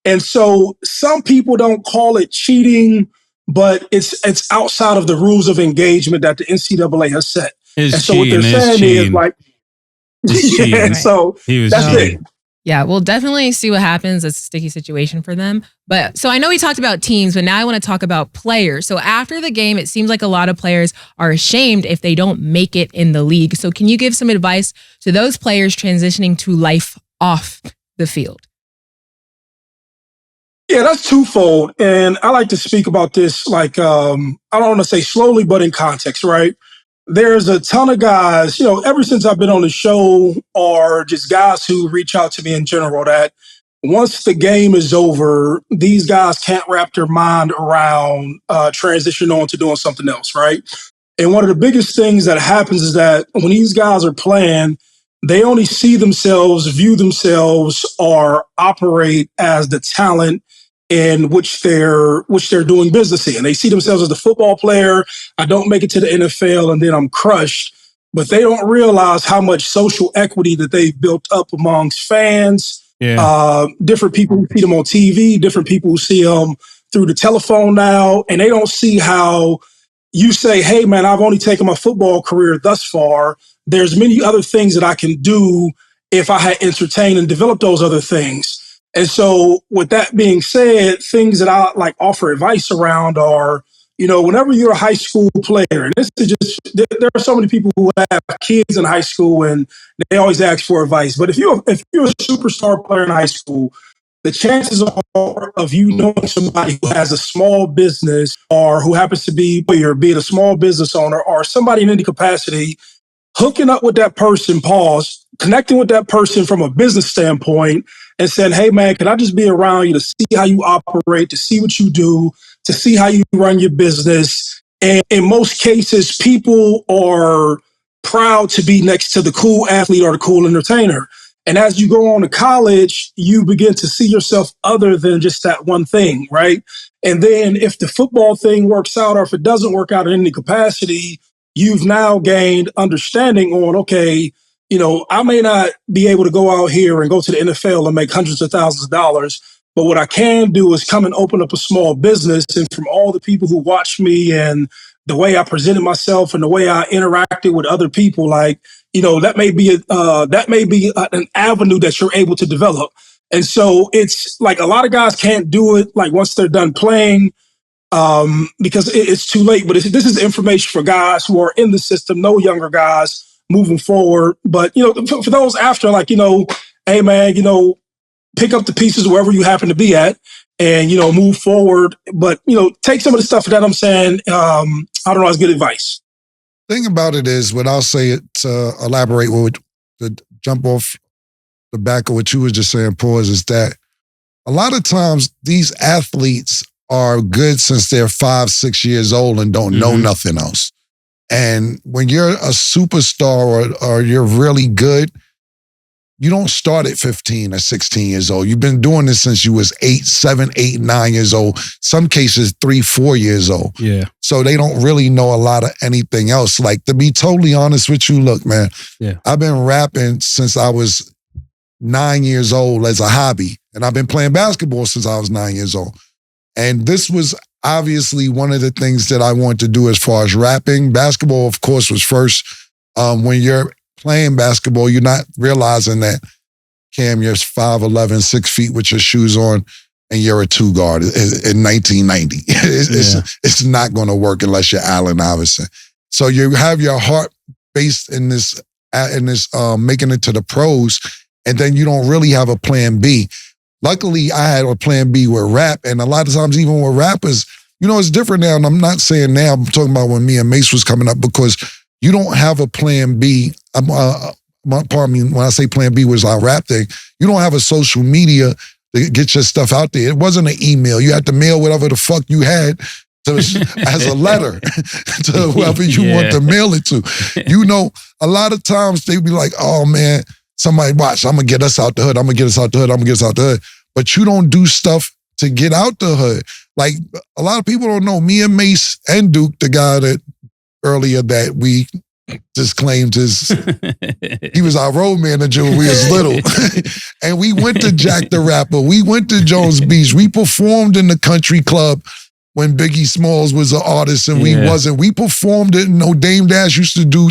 And so some people don't call it cheating, but it's outside of the rules of engagement that the NCAA has set. And so what they're saying is like, and so that's it. Yeah, we'll definitely see what happens. It's a sticky situation for them. But so I know we talked about teams, but now I want to talk about players. So after the game, it seems like a lot of players are ashamed if they don't make it in the league. So can you give some advice to those players transitioning to life off the field? Yeah, that's twofold. And I like to speak about this like, I don't want to say slowly, but in context, right? There's a ton of guys, ever since I've been on the show, or just guys who reach out to me in general, that once the game is over, these guys can't wrap their mind around transitioning on to doing something else, right? And one of the biggest things that happens is that when these guys are playing, they only see themselves, view themselves, or operate as the talent in which they're doing business in. They see themselves as the football player. I don't make it to the NFL and then I'm crushed. But they don't realize how much social equity that they've built up amongst fans, different people who see them on TV, different people who see them through the telephone now. And they don't see how you say, hey, man, I've only taken my football career thus far. There's many other things that I can do if I had entertained and developed those other things. And so with that being said, things that I like offer advice around are, whenever you're a high school player, and this is just, there are so many people who have kids in high school and they always ask for advice. But if you're a superstar player in high school, the chances are of you knowing somebody who has a small business or who happens to be a small business owner or somebody in any capacity, hooking up with that person, connecting with that person from a business standpoint and saying, hey, man, can I just be around you to see how you operate, to see what you do, to see how you run your business. And in most cases, people are proud to be next to the cool athlete or the cool entertainer. And as you go on to college, you begin to see yourself other than just that one thing, right? And then if the football thing works out or if it doesn't work out in any capacity, you've now gained understanding on, okay, I may not be able to go out here and go to the NFL and make hundreds of thousands of dollars, but what I can do is come and open up a small business. And from all the people who watch me and the way I presented myself and the way I interacted with other people, like, that may be an avenue that you're able to develop. And so it's like a lot of guys can't do it like once they're done playing because it's too late. But this is information for guys who are in the system, no younger guys moving forward. But, for those after, like, hey, man, pick up the pieces wherever you happen to be at and, move forward. But, take some of the stuff that I'm saying. I don't know, it's good advice. Thing about it is, what I'll say to elaborate to jump off the back of what you were just saying, Paul, is that a lot of times these athletes are good since they're 5-6 years old and don't know nothing else. And when you're a superstar or you're really good, you don't start at 15 or 16 years old. You've been doing this since you was 7, 8, 9 years old. Some cases 3, 4 years old. Yeah. So they don't really know a lot of anything else. Like, to be totally honest with you, look, man, I've been rapping since I was 9 years old as a hobby. And I've been playing basketball since I was 9 years old. And this was obviously one of the things that I wanted to do as far as rapping. Basketball, of course, was first. When you're playing basketball, you're not realizing that, Cam, you're 5'11", 6 feet with your shoes on, and you're a 2 guard in 1990. It's not going to work unless you're Allen Iverson. So you have your heart based in this making it to the pros, and then you don't really have a plan B. Luckily, I had a plan B with rap, and a lot of times even with rappers, it's different now, and I'm not saying now, I'm talking about when me and Mase was coming up, because you don't have a plan B. Pardon me, when I say plan B was our rap thing, you don't have a social media to get your stuff out there. It wasn't an email. You had to mail whatever the fuck you had as a letter to whoever you want to mail it to. A lot of times they be like, oh man, somebody watch, I'm gonna get us out the hood, I'm gonna get us out the hood, I'm gonna get us out the hood. But you don't do stuff to get out the hood. Like, a lot of people don't know, me and Mase and Duke, the guy that earlier that we just claimed he was our road manager when we was little. And we went to Jack the Rapper. We went to Jones Beach. We performed in the country club when Biggie Smalls was an artist and we wasn't. We performed it. Dame Dash used to do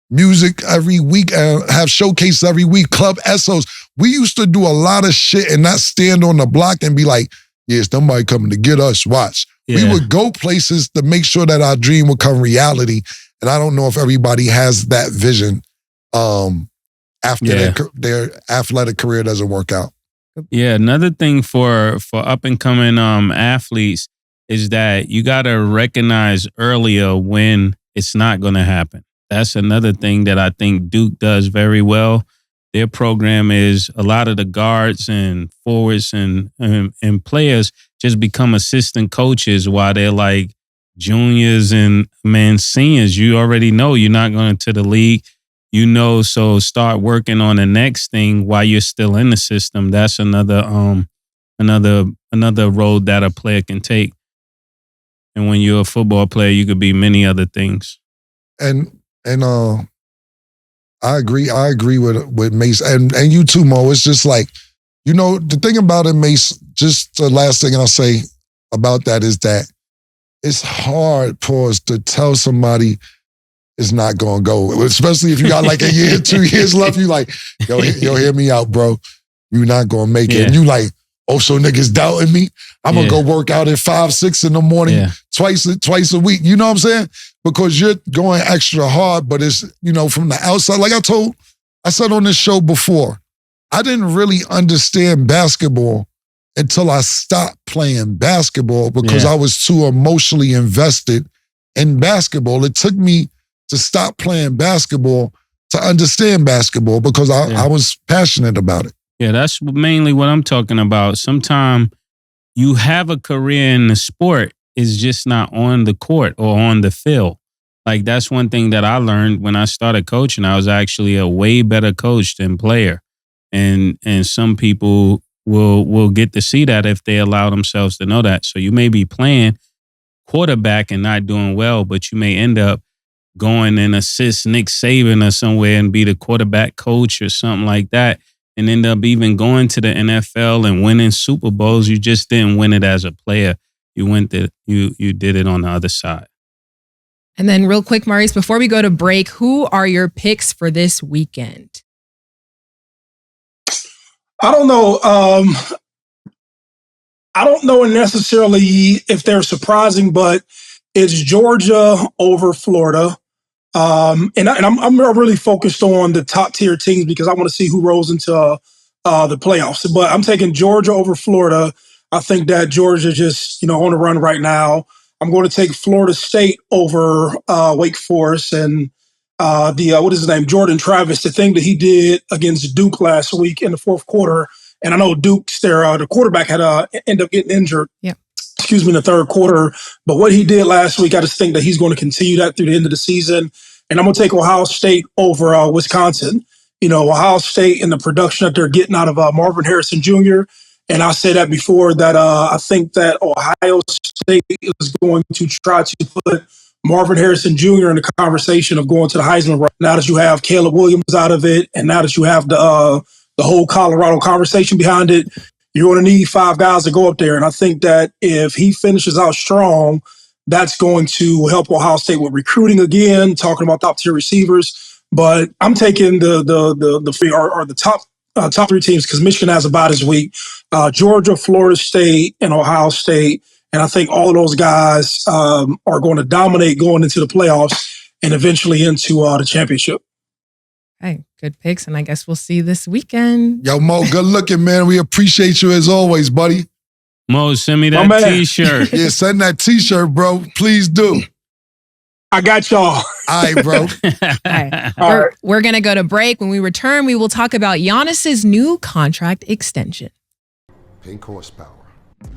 music every week, have showcases every week, Club Essos. We used to do a lot of shit and not stand on the block and be like, yeah, somebody coming to get us, watch. Yeah. We would go places to make sure that our dream would come reality. And I don't know if everybody has that vision after their athletic career doesn't work out. Yeah, another thing for up and coming athletes is that you got to recognize earlier when it's not going to happen. That's another thing that I think Duke does very well. Their program is a lot of the guards and forwards and players just become assistant coaches while they're like juniors and seniors. You already know you're not going to the league, so start working on the next thing while you're still in the system. That's another road that a player can take. And when you're a football player, you could be many other things. And I agree with Mase and you too, Mo. It's just like, the thing about it, Mase, just the last thing I'll say about that is that it's hard, to tell somebody it's not going to go, especially if you got like a year, 2 years left. You like, yo, hear me out, bro. You're not going to make it. And you like, oh, so niggas doubting me? I'm going to go work out at 5, 6 in the morning, twice a week. You know what I'm saying? Because you're going extra hard, but it's, from the outside. Like I said on this show before, I didn't really understand basketball until I stopped playing basketball because I was too emotionally invested in basketball. It took me to stop playing basketball to understand basketball because I was passionate about it. Yeah, that's mainly what I'm talking about. Sometimes you have a career in the sport, it's just not on the court or on the field. Like, that's one thing that I learned when I started coaching. I was actually a way better coach than player. And some people will get to see that if they allow themselves to know that. So you may be playing quarterback and not doing well, but you may end up going and assist Nick Saban or somewhere and be the quarterback coach or something like that, and end up even going to the NFL and winning Super Bowls. You just didn't win it as a player. You did it on the other side. And then real quick, Maurice, before we go to break, who are your picks for this weekend? I don't know. I don't know necessarily if they're surprising, but it's Georgia over Florida. And I'm really focused on the top tier teams because I want to see who rolls into the playoffs. But I'm taking Georgia over Florida. I think that Georgia just, on the run right now. I'm going to take Florida State over Wake Forest and what is his name? Jordan Travis, the thing that he did against Duke last week in the fourth quarter. And I know Duke's the quarterback had ended up getting injured. Yeah. In the third quarter. But what he did last week, I just think that he's going to continue that through the end of the season. And I'm going to take Ohio State over Wisconsin. Ohio State and the production that they're getting out of Marvin Harrison Jr. And I said that before that I think that Ohio State is going to try to put Marvin Harrison Jr. in the conversation of going to the Heisman. Now that you have Caleb Williams out of it, and now that you have the whole Colorado conversation behind it, you're going to need 5 guys to go up there. And I think that if he finishes out strong, that's going to help Ohio State with recruiting again, talking about top-tier receivers. But I'm taking the top three teams because Michigan has a bye this week. Georgia, Florida State, and Ohio State. And I think all of those guys are going to dominate going into the playoffs and eventually into the championship. Hey, good picks, and I guess we'll see this weekend. Yo, Mo, good looking, man. We appreciate you as always, buddy. Mo, send me that T-shirt. Yeah, send that T-shirt, bro. Please do. I got y'all. All right, bro. All right. We're going to go to break. When we return, we will talk about Giannis's new contract extension. Pink horsepower.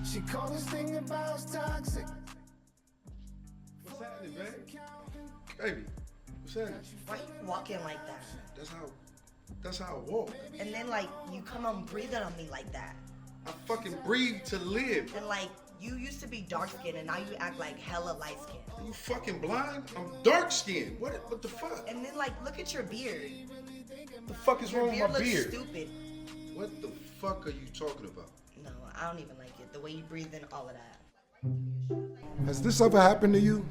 She called this thing about toxic. What's happening, baby? Baby, what's happening? Why you walking like that? That's how I walk. And then like you come on breathing on me like that. I fucking breathe to live. And like you used to be dark skinned and now you act like hella light skinned. Are you fucking blind? I'm dark skinned. What the fuck? And then like look at your beard. What the fuck is wrong with my looks beard? Stupid. What the fuck are you talking about? No, I don't even like it. The way you breathe in, all of that. Has this ever happened to you?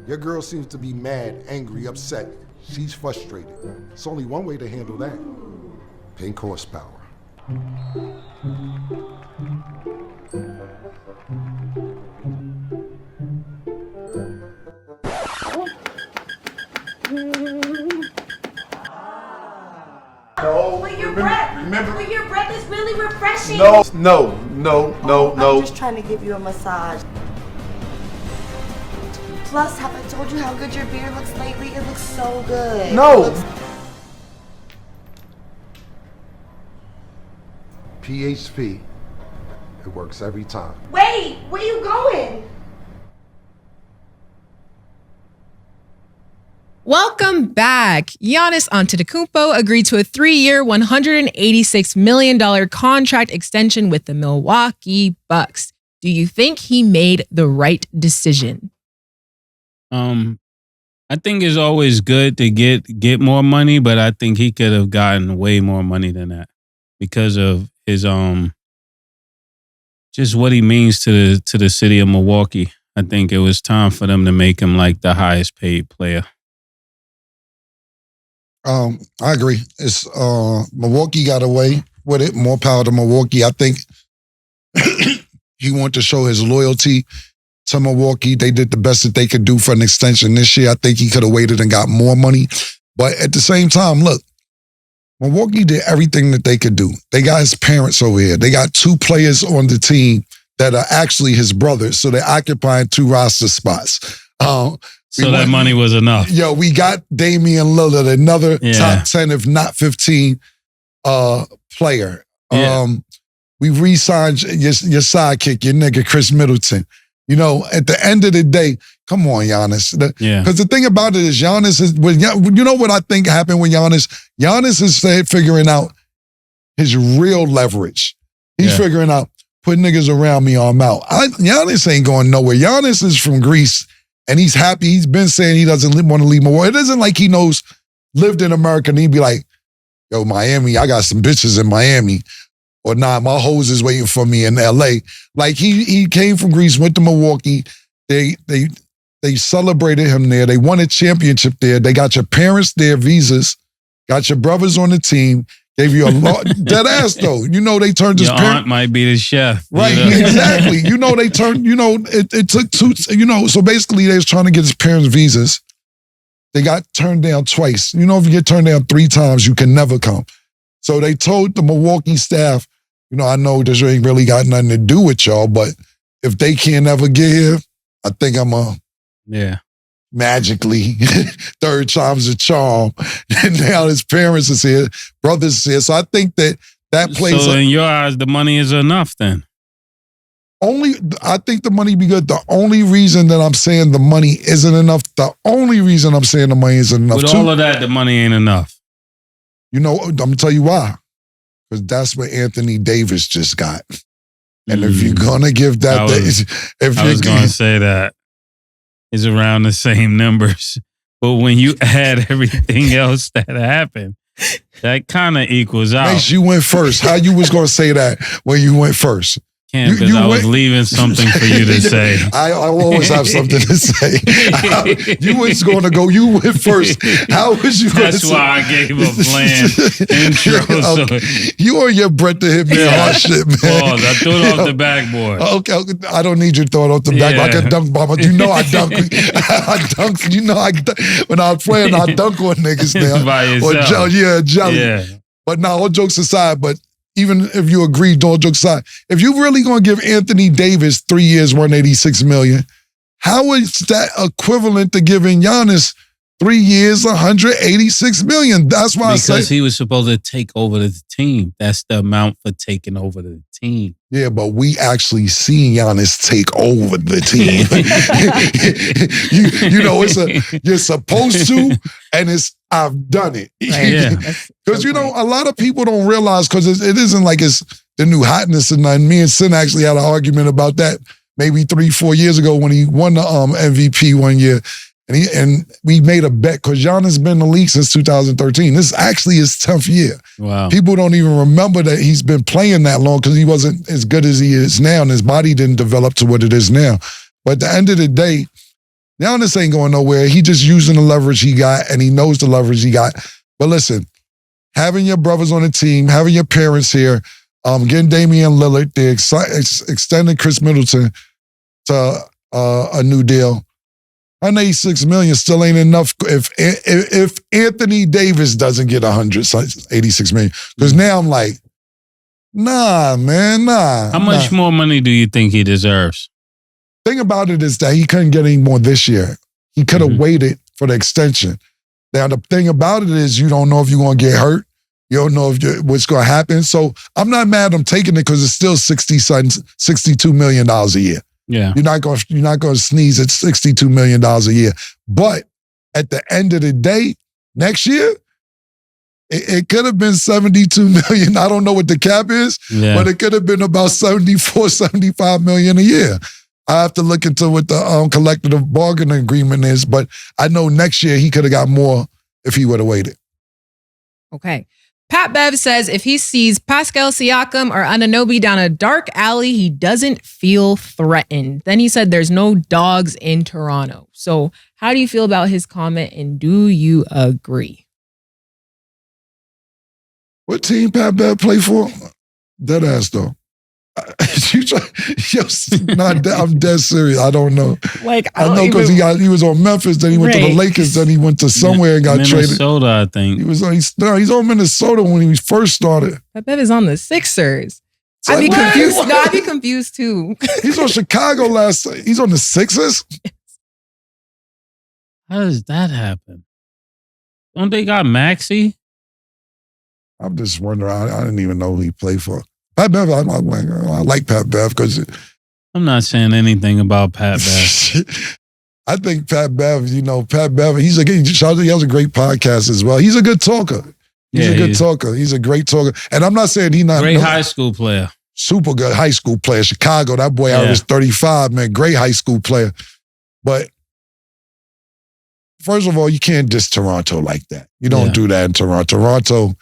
Your girl seems to be mad, angry, upset. She's frustrated. It's only one way to handle that. Pink horsepower. But your breath is really refreshing. No. I'm just trying to give you a massage. Plus, have I told you how good your beard looks lately? It looks so good. No. PHP. It works every time. Wait, where you going? Welcome back. Giannis Antetokounmpo agreed to a 3-year, $186 million contract extension with the Milwaukee Bucks. Do you think he made the right decision? I think it's always good to get more money, but I think he could have gotten way more money than that because of his just what he means to the city of Milwaukee. I think it was time for them to make him like the highest paid player. I agree. It's Milwaukee got away with it. More power to Milwaukee. I think he wanted to show his loyalty to Milwaukee. They did the best that they could do for an extension this year. I think he could have waited and got more money. But at the same time, look, Milwaukee did everything that they could do. They got his parents over here. They got 2 players on the team that are actually his brothers. So they're occupying 2 roster spots. So that money was enough. Yo, we got Damian Lillard, another top 10, if not 15 player. Yeah. We re-signed your sidekick, your nigga Chris Middleton. You know, at the end of the day, come on, Giannis. Because the thing about it is Giannis is, you know what I think happened with Giannis? Giannis is figuring out his real leverage. He's figuring out, put niggas around me or I'm out. Giannis ain't going nowhere. Giannis is from Greece and he's happy. He's been saying he doesn't want to leave Milwaukee. It isn't like he lived in America and he'd be like, yo, Miami, I got some bitches in Miami. Or nah, my hoes is waiting for me in LA. Like he came from Greece, went to Milwaukee. They celebrated him there. They won a championship there. They got your parents there, visas, got your brothers on the team, gave you a lot. Dead ass though. You know, they turned his Your aunt might be the chef. Right, you know? exactly. You know, they turned, you know, it took 2, you know, so basically they was trying to get his parents visas. They got turned down twice. You know, if you get turned down 3 times, you can never come. So they told the Milwaukee staff, you know, I know this ain't really got nothing to do with y'all, but if they can't ever get here, I think I'm magically 3rd time's a charm. And now his parents is here, brothers is here. So I think that plays. So in your eyes, the money is enough then? I think the money be good. The only reason that I'm saying the money isn't enough, With all of that, the money ain't enough. You know, I'm going to tell you why. Because that's what Anthony Davis just got. And if you're going to give that... I was going to say that. It's around the same numbers. But when you add everything else that happened, that kind of equals out. Mase, you went first. How you was going to say that when you went first? can't because I was leaving something for you to say. I always have something to say. You was going to go. You went first. How was you going to say? That's why I gave a bland intro. Okay. You on your Brett the Hitman hard shit, man. Pause. I threw it off the backboard. Okay. I don't need you to throw it off the backboard. I can dunk, Mama. You know I dunk. I dunk. You know I dunk. When I was playing, I dunk on niggas now. By yourself. Jelly. Yeah. But now, all jokes aside, but even if you agree, all jokes aside, if you really going to give Anthony Davis 3 years, $186 million, how is that equivalent to giving Giannis 3 years, $186 million? That's why because he was supposed to take over the team. That's the amount for taking over the team. Yeah, but we actually seen Giannis take over the team. you know, you're supposed to, and I've done it. Yeah. Because, you know, a lot of people don't realize, because it isn't like it's the new hotness and nothing. Me and Sin actually had an argument about that maybe 3-4 years ago when he won the MVP one year. And we made a bet because Giannis been in the league since 2013. This actually his 10th year. Wow. People don't even remember that he's been playing that long because he wasn't as good as he is now, and his body didn't develop to what it is now. But at the end of the day, Giannis ain't going nowhere. He just using the leverage he got, and he knows the leverage he got. But listen, having your brothers on the team, having your parents here, getting Damian Lillard, they extending Chris Middleton to a new deal. $186 million still ain't enough if Anthony Davis doesn't get $186 million. Because now I'm like, nah, man, nah. How much more money do you think he deserves? Thing about it is that he couldn't get any more this year. He could have waited for the extension. Now, the thing about it is you don't know if you're going to get hurt. You don't know what's going to happen. So I'm not mad I'm taking it because it's still $62 million a year. Yeah. You're not going to sneeze at $62 million a year. But at the end of the day, next year, it could have been $72 million. I don't know what the cap is, but it could have been about $75 million a year. I have to look into what the collective bargaining agreement is, but I know next year he could have got more if he would have waited. Okay. Pat Bev says if he sees Pascal Siakam or Anunoby down a dark alley, he doesn't feel threatened. Then he said there's no dogs in Toronto. So how do you feel about his comment, and do you agree? What team Pat Bev play for? Dead ass though. I'm dead serious. I don't know. I know because he was on Memphis, then he went to the Lakers, then he went to somewhere and got traded. Minnesota, I think. He's on Minnesota when he first started. Pat Bev is on the Sixers. I'd be confused. No, I'd be confused too. He's on Chicago he's on the Sixers? How does that happen? Don't they got Maxey? I'm just wondering. I didn't even know who he played for. Pat Bev, I like Pat Bev because... I'm not saying anything about Pat Bev. I think Pat Bev, Pat Bev, he has a great podcast as well. He's a good talker. He's a good talker. He's a great talker. And I'm not saying he's not... Great high school player. Super good high school player. Chicago, that boy averaged 35, man. Great high school player. But first of all, you can't diss Toronto like that. You don't do that in Toronto. Toronto...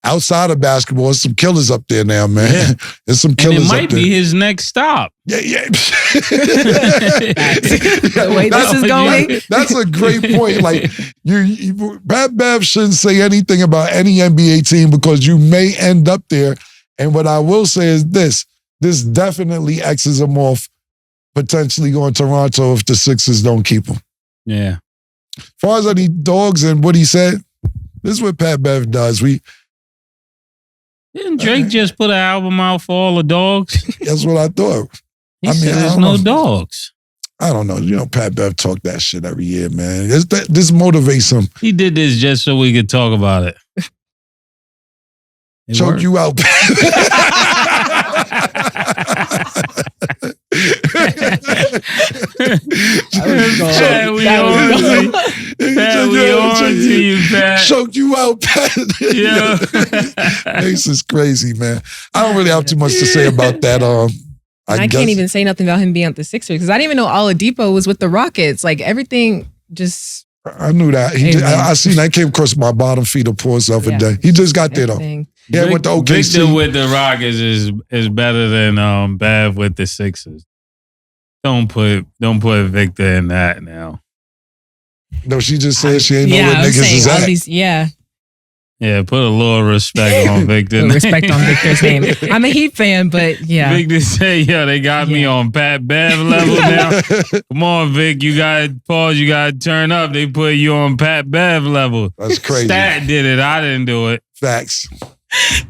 Outside of basketball, there's some killers up there now, man. Yeah. There's some killers up there. It might be his next stop. Yeah. The way this is going. That's a great point. Like, Pat Bev shouldn't say anything about any NBA team because you may end up there. And what I will say is this definitely X's him off potentially going to Toronto if the Sixers don't keep him. Yeah. As far as any dogs and what he said, this is what Pat Bev does. Didn't Drake just put an album out for all the dogs? That's what I thought. Said there's no dogs. I don't know. Pat Bev talk that shit every year, man. This motivates him. He did this just so we could talk about it. Choke you out. Choke you out, Pat. Yeah. Mase is crazy, man. I don't really have too much to say about that. I can't even say nothing about him being at the Sixers because I didn't even know Oladipo was with the Rockets. Like everything just I knew that. I seen that came across my bottom feed of pause the other day. He just got there though. Yeah, went to OKC. Victor with the Rockets is better than Bev with the Sixers. Don't put Victor in that now. No, she just said she ain't know what niggas is at. Yeah, put a little respect on Victor. Respect on Victor's name. I'm a Heat fan, but yeah. Victor said, they got me on Pat Bev level now. Come on, Vic, you got to turn up. They put you on Pat Bev level. That's crazy. Stat did it. I didn't do it. Facts.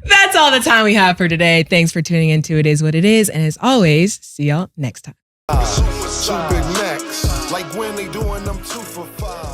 That's all the time we have for today. Thanks for tuning in to It Is What It Is. And as always, see y'all next time. Two Big Macs, like when they doing them 2 for $5.